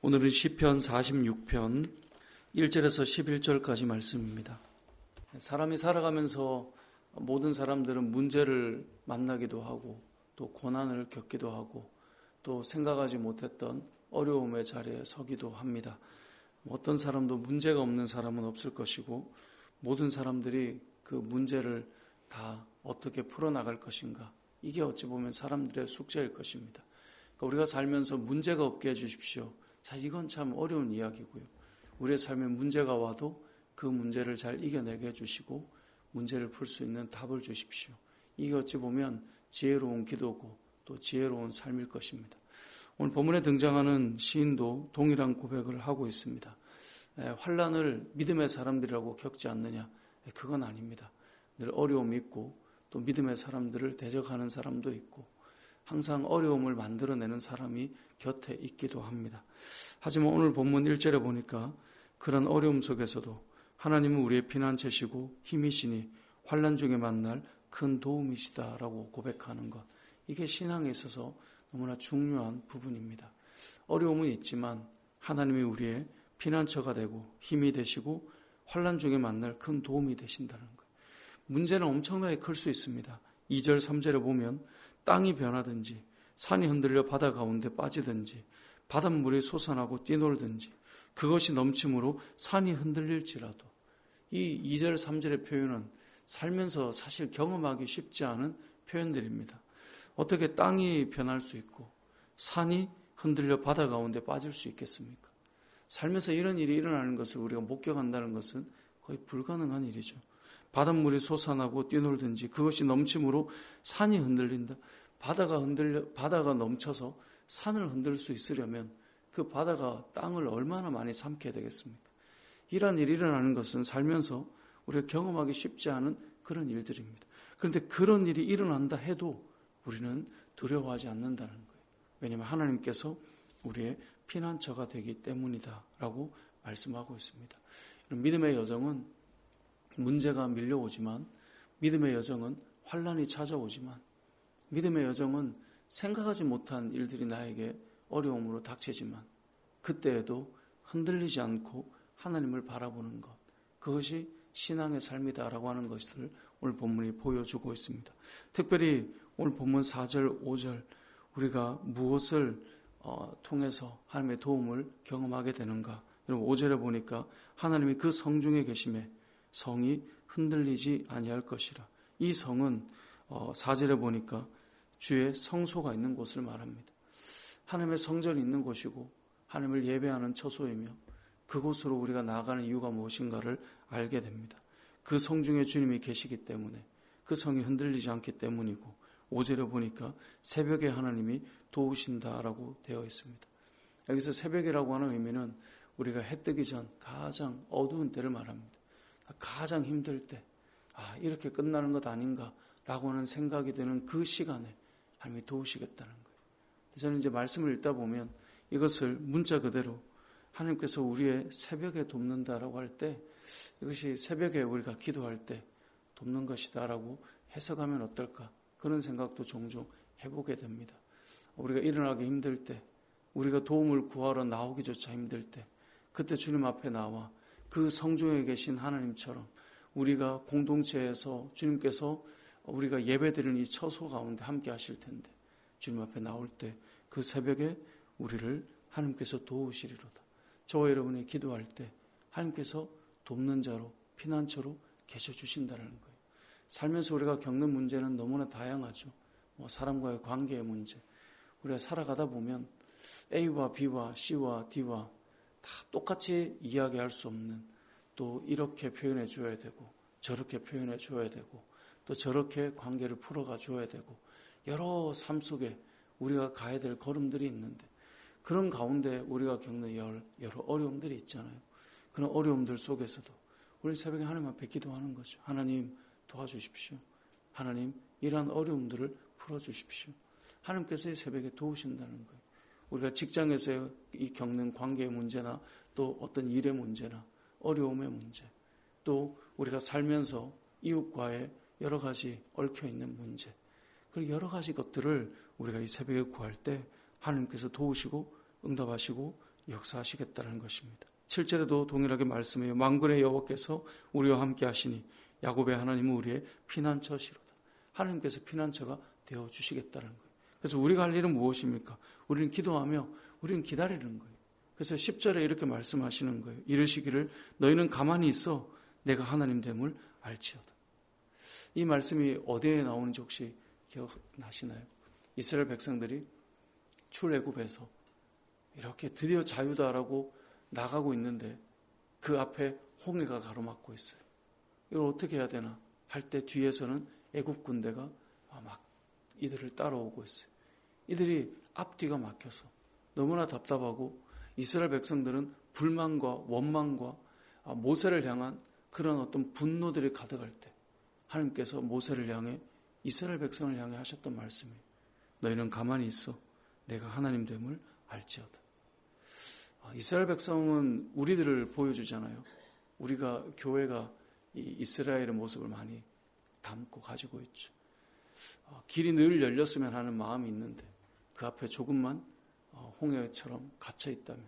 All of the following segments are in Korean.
오늘은 시편 46편 1절에서 11절까지 말씀입니다. 사람이 살아가면서 모든 사람들은 문제를 만나기도 하고 또 고난을 겪기도 하고 또 생각하지 못했던 어려움의 자리에 서기도 합니다. 어떤 사람도 문제가 없는 사람은 없을 것이고 모든 사람들이 그 문제를 다 어떻게 풀어나갈 것인가, 이게 어찌 보면 사람들의 숙제일 것입니다. 그러니까 우리가 살면서 문제가 없게 해주십시오. 사실 이건 참 어려운 이야기고요. 우리의 삶에 문제가 와도 그 문제를 잘 이겨내게 해주시고 문제를 풀 수 있는 답을 주십시오. 이게 어찌 보면 지혜로운 기도고 또 지혜로운 삶일 것입니다. 오늘 본문에 등장하는 시인도 동일한 고백을 하고 있습니다. 환난을 믿음의 사람들이라고 겪지 않느냐? 그건 아닙니다. 늘 어려움이 있고 또 믿음의 사람들을 대적하는 사람도 있고 항상 어려움을 만들어내는 사람이 곁에 있기도 합니다. 하지만 오늘 본문 1절에 보니까 그런 어려움 속에서도 하나님은 우리의 피난처시고 힘이시니 환난 중에 만날 큰 도움이시다라고 고백하는 것, 이게 신앙에 있어서 너무나 중요한 부분입니다. 어려움은 있지만 하나님이 우리의 피난처가 되고 힘이 되시고 환난 중에 만날 큰 도움이 되신다는 거예요. 문제는 엄청나게 클 수 있습니다. 2절 3절에 보면 땅이 변하든지 산이 흔들려 바다 가운데 빠지든지 바닷물이 솟아나고 뛰놀든지 그것이 넘침으로 산이 흔들릴지라도, 이 2절 3절의 표현은 살면서 사실 경험하기 쉽지 않은 표현들입니다. 어떻게 땅이 변할 수 있고 산이 흔들려 바다 가운데 빠질 수 있겠습니까? 살면서 이런 일이 일어나는 것을 우리가 목격한다는 것은 거의 불가능한 일이죠. 바닷물이 솟아나고 뛰놀든지 그것이 넘침으로 산이 흔들린다. 바다가 넘쳐서 산을 흔들 수 있으려면 그 바다가 땅을 얼마나 많이 삼켜야 되겠습니까? 이러한 일이 일어나는 것은 살면서 우리가 경험하기 쉽지 않은 그런 일들입니다. 그런데 그런 일이 일어난다 해도 우리는 두려워하지 않는다는 거예요. 왜냐하면 하나님께서 우리의 피난처가 되기 때문이다 라고 말씀하고 있습니다. 믿음의 여정은 문제가 밀려오지만, 믿음의 여정은 환난이 찾아오지만, 믿음의 여정은 생각하지 못한 일들이 나에게 어려움으로 닥치지만 그때에도 흔들리지 않고 하나님을 바라보는 것, 그것이 신앙의 삶이다라고 하는 것을 오늘 본문이 보여주고 있습니다. 특별히 오늘 본문 4절, 5절 우리가 무엇을 통해서 하나님의 도움을 경험하게 되는가? 5절에 보니까 하나님이 그 성중에 계심에 성이 흔들리지 아니할 것이라. 이 성은 4절에 보니까 주의 성소가 있는 곳을 말합니다. 하나님의 성전이 있는 곳이고 하나님을 예배하는 처소이며 그곳으로 우리가 나아가는 이유가 무엇인가를 알게 됩니다. 그 성중에 주님이 계시기 때문에 그 성이 흔들리지 않기 때문이고, 5절에 보니까 새벽에 하나님이 도우신다라고 되어 있습니다. 여기서 새벽이라고 하는 의미는 우리가 해 뜨기 전 가장 어두운 때를 말합니다. 가장 힘들 때, 이렇게 끝나는 것 아닌가라고 하는 생각이 드는 그 시간에 하나님이 도우시겠다는 거예요. 저는 이제 말씀을 읽다 보면 이것을 문자 그대로 하나님께서 우리의 새벽에 돕는다라고 할 때, 이것이 새벽에 우리가 기도할 때 돕는 것이다라고 해석하면 어떨까, 그런 생각도 종종 해보게 됩니다. 우리가 일어나기 힘들 때, 우리가 도움을 구하러 나오기조차 힘들 때, 그때 주님 앞에 나와 그 성중에 계신 하나님처럼 우리가 공동체에서 주님께서 우리가 예배드리는 이 처소 가운데 함께 하실 텐데 주님 앞에 나올 때 그 새벽에 우리를 하나님께서 도우시리로다. 저와 여러분이 기도할 때 하나님께서 돕는 자로, 피난처로 계셔주신다는 거예요. 살면서 우리가 겪는 문제는 너무나 다양하죠. 사람과의 관계의 문제, 우리가 살아가다 보면 A와 B와 C와 D와 다 똑같이 이야기할 수 없는, 또 이렇게 표현해 줘야 되고 저렇게 표현해 줘야 되고 또 저렇게 관계를 풀어가 줘야 되고, 여러 삶 속에 우리가 가야 될 걸음들이 있는데 그런 가운데 우리가 겪는 여러 어려움들이 있잖아요. 그런 어려움들 속에서도 우리 새벽에 하나님 앞에 기도하는 거죠. 하나님 도와주십시오. 하나님 이러한 어려움들을 풀어주십시오. 하나님께서 이 새벽에 도우신다는 거예요. 우리가 직장에서 이 겪는 관계의 문제나 또 어떤 일의 문제나 어려움의 문제, 또 우리가 살면서 이웃과의 여러 가지 얽혀있는 문제, 그리고 여러 가지 것들을 우리가 이 새벽에 구할 때 하나님께서 도우시고 응답하시고 역사하시겠다는 것입니다. 7절에도 동일하게 말씀해요. 만군의 여호와께서 우리와 함께 하시니 야곱의 하나님은 우리의 피난처시로다. 하나님께서 피난처가 되어주시겠다는 거예요. 그래서 우리가 할 일은 무엇입니까? 우리는 기도하며 우리는 기다리는 거예요. 그래서 10절에 이렇게 말씀하시는 거예요. 이르시기를 너희는 가만히 있어 내가 하나님 됨을 알지어다. 이 말씀이 어디에 나오는지 혹시 기억나시나요? 이스라엘 백성들이 출애굽에서 이렇게 드디어 자유다라고 나가고 있는데 그 앞에 홍해가 가로막고 있어요. 이걸 어떻게 해야 되나 할 때 뒤에서는 애굽 군대가 막 이들을 따라오고 있어요. 이들이 앞뒤가 막혀서 너무나 답답하고 이스라엘 백성들은 불만과 원망과 모세를 향한 그런 어떤 분노들이 가득할 때 하나님께서 모세를 향해 이스라엘 백성을 향해 하셨던 말씀이에요. 너희는 가만히 있어 내가 하나님 됨을 알지어다. 이스라엘 백성은 우리들을 보여주잖아요. 우리가 교회가 이 이스라엘의 모습을 많이 담고 가지고 있죠. 길이 늘 열렸으면 하는 마음이 있는데 그 앞에 조금만 홍해처럼 갇혀 있다면,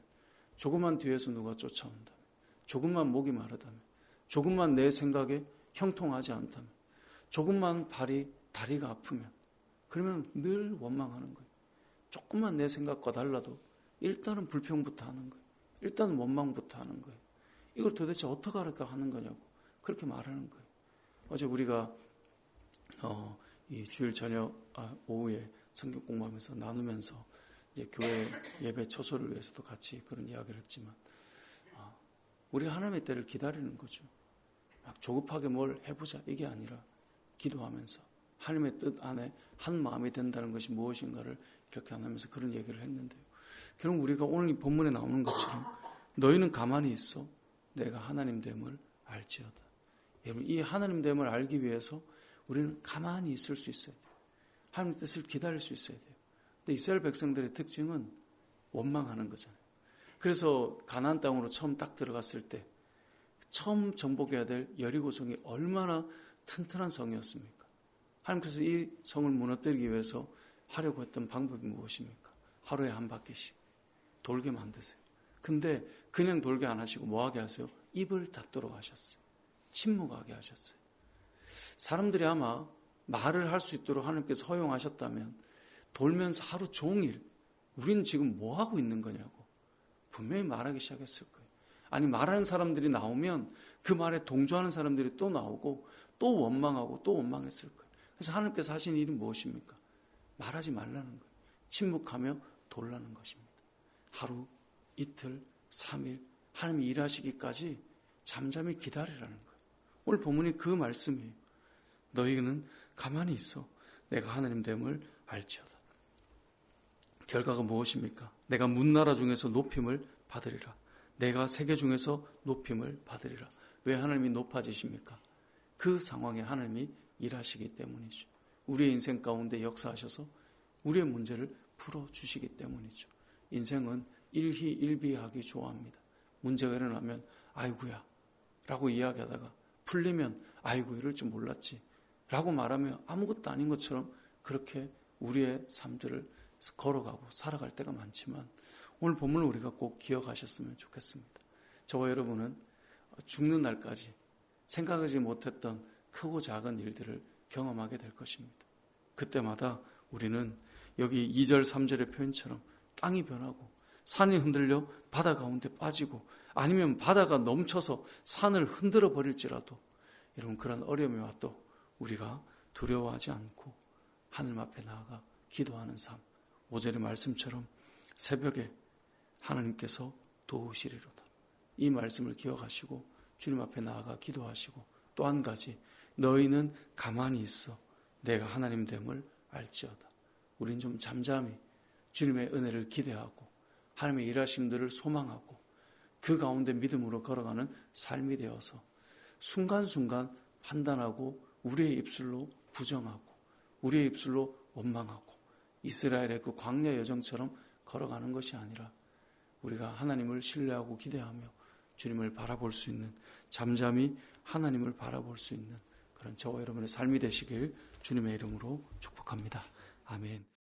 조금만 뒤에서 누가 쫓아온다면, 조금만 목이 마르다면, 조금만 내 생각에 형통하지 않다면, 조금만 다리가 아프면, 그러면 늘 원망하는 거예요. 조금만 내 생각과 달라도 일단은 불평부터 하는 거예요. 일단은 원망부터 하는 거예요. 이걸 도대체 어떻게 할까 하는 거냐고 그렇게 말하는 거예요. 어제 우리가 이 주일 저녁 오후에 성경 공부하면서 나누면서 이제 교회 예배 처소를 위해서도 같이 그런 이야기를 했지만 우리가 하나님의 때를 기다리는 거죠. 막 조급하게 뭘 해보자 이게 아니라 기도하면서 하나님의 뜻 안에 한 마음이 된다는 것이 무엇인가를 이렇게 하면서 그런 얘기를 했는데요. 결국 우리가 오늘 이 본문에 나오는 것처럼 너희는 가만히 있어 내가 하나님 됨을 알지어다. 여러분 이 하나님 됨을 알기 위해서 우리는 가만히 있을 수 있어야 돼요. 하나님의 뜻을 기다릴 수 있어야 돼요. 근데 이스라엘 백성들의 특징은 원망하는 거잖아요. 그래서 가나안 땅으로 처음 딱 들어갔을 때 처음 정복해야 될 여리고성이 얼마나 튼튼한 성이었습니까? 하나님께서 이 성을 무너뜨리기 위해서 하려고 했던 방법이 무엇입니까? 하루에 한 바퀴씩 돌게 만드세요. 근데 그냥 돌게 안 하시고 뭐하게 하세요? 입을 닫도록 하셨어요. 침묵하게 하셨어요. 사람들이 아마 말을 할 수 있도록 하나님께서 허용하셨다면 돌면서 하루 종일 우리는 지금 뭐하고 있는 거냐고 분명히 말하기 시작했을 거예요. 아니 말하는 사람들이 나오면 그 말에 동조하는 사람들이 또 나오고 또 원망하고 또 원망했을 거예요. 그래서 하나님께서 하신 일이 무엇입니까? 말하지 말라는 거예요. 침묵하며 돌라는 것입니다. 하루, 이틀, 3일 하나님이 일하시기까지 잠잠히 기다리라는 거예요. 오늘 본문이 그 말씀이에요. 너희는 가만히 있어 내가 하나님 됨을 알지어다. 결과가 무엇입니까? 내가 문나라 중에서 높임을 받으리라. 내가 세계 중에서 높임을 받으리라. 왜 하나님이 높아지십니까? 그 상황에 하나님이 일하시기 때문이죠. 우리의 인생 가운데 역사하셔서 우리의 문제를 풀어주시기 때문이죠. 인생은 일희일비하기 좋아합니다. 문제가 일어나면 아이고야 라고 이야기하다가 풀리면 아이고 이럴 줄 몰랐지 라고 말하며 아무것도 아닌 것처럼 그렇게 우리의 삶들을 걸어가고 살아갈 때가 많지만 오늘 본문을 우리가 꼭 기억하셨으면 좋겠습니다. 저와 여러분은 죽는 날까지 생각하지 못했던 크고 작은 일들을 경험하게 될 것입니다. 그때마다 우리는 여기 2절 3절의 표현처럼 땅이 변하고 산이 흔들려 바다 가운데 빠지고 아니면 바다가 넘쳐서 산을 흔들어 버릴지라도 여러분 그런 어려움이 와도 우리가 두려워하지 않고 하늘 앞에 나아가 기도하는 삶, 5절의 말씀처럼 새벽에 하나님께서 도우시리로다. 이 말씀을 기억하시고 주님 앞에 나아가 기도하시고 또 한 가지 너희는 가만히 있어 내가 하나님 됨을 알지어다. 우린 좀 잠잠히 주님의 은혜를 기대하고 하나님의 일하심들을 소망하고 그 가운데 믿음으로 걸어가는 삶이 되어서 순간순간 판단하고 우리의 입술로 부정하고 우리의 입술로 원망하고 이스라엘의 그 광야 여정처럼 걸어가는 것이 아니라 우리가 하나님을 신뢰하고 기대하며 주님을 바라볼 수 있는 잠잠히 하나님을 바라볼 수 있는 그런 저와 여러분의 삶이 되시길 주님의 이름으로 축복합니다. 아멘.